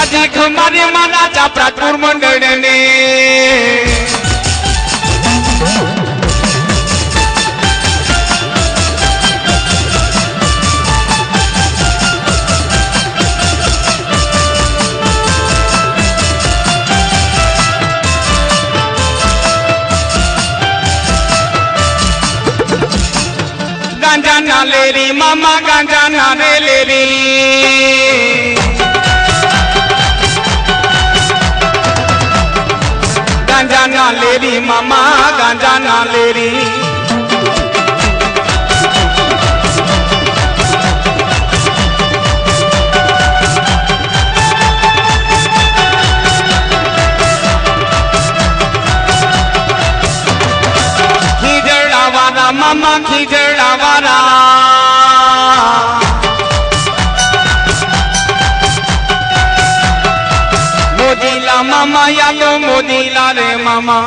દાદી ખમારે મારા ચાપરાપુર મંડળને गांजा ना ले री मामा गांजा ना रे ले री गांजा ना ले री मामा गांजा ना ले री खीजड़ा वाला मामा खीजड़ा वाला मोदीला मामा या तो मोदीला रे मामा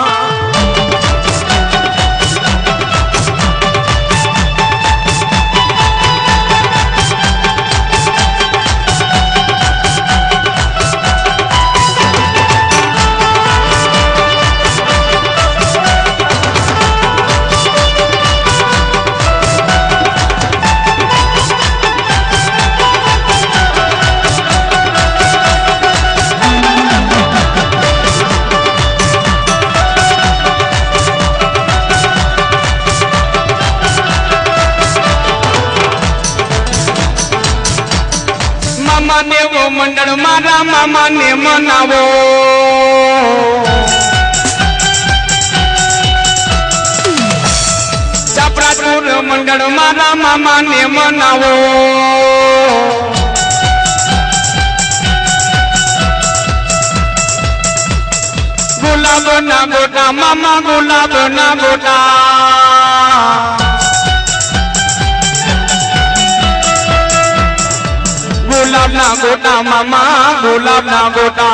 मामा ने वो मंडल मारा मामा ने मनावो चापरापुर मंडल मारा मामा ने मनावो गुलाब ना गोटा मामा गुलाब ना गोटा गुलाब ना गोटा मामा गुलाब ना गोटा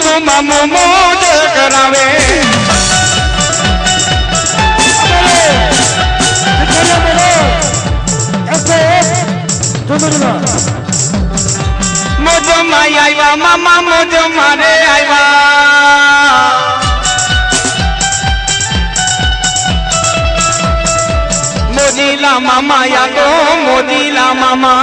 तू मामो मोज करावे मोजो माई आईवा मामा मोजो मारे आईवा मोदीला मामा या तो मोदीला मामा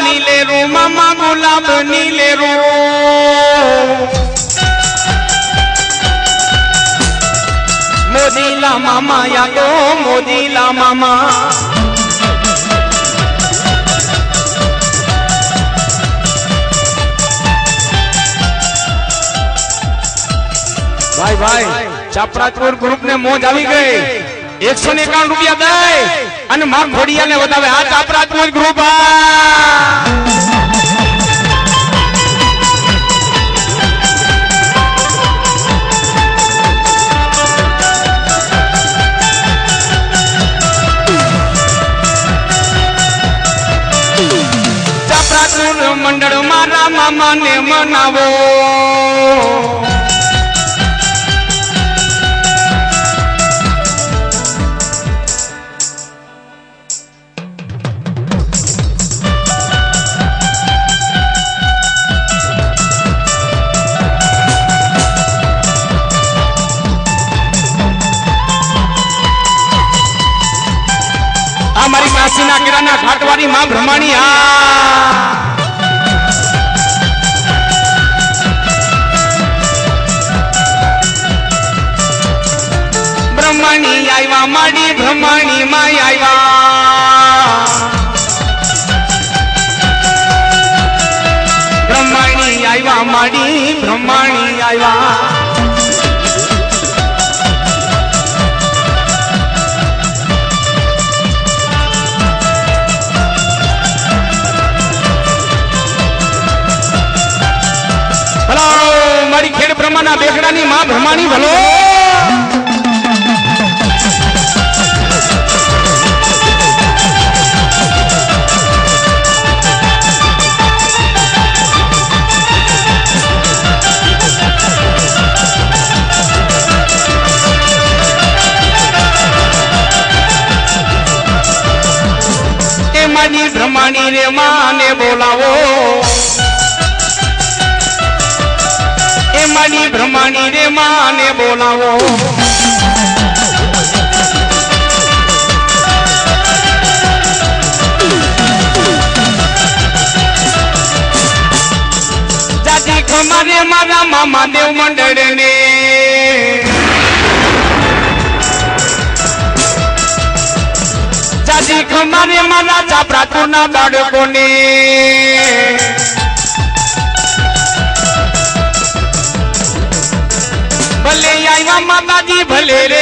नीले रो मामा गुलाब नीले रो मोदीला मामा या तो मोदीला मामा भाई भाई चापरापुर ग्रुप ने मोज આવી ગઈ 151 રૂપિયા દે અને માર ઘોડિયાને વધાવે આ ચાપરાપુર ગ્રુપ આ ચાપરાપુર મંડળ મારા મામાને મનાવો કાશીના કેરાના ઘાટવાળી માં બ્રહ્માણી આ બ્રહ્માણી આવ્યા માડી બ્રહ્માણી માં આવ્યા બ્રહ્માણી આવ્યા માડી બ્રહ્માણી આવ્યા મારી ખેડ બ્રહ્માના બેગડાની માં બ્રહ્માણી ભલો એ મારી બ્રહ્માણી રે માને બોલાવો એ મારી બ્રહ્માણી રે માને બોલાવો જાતિ ખમારે મારા મામા દેવ મંડળ ને જાતિ ખમારે મારા ચાપરા તુના બાળકો ને ભલે આવ્યા માતાજી ભલે રે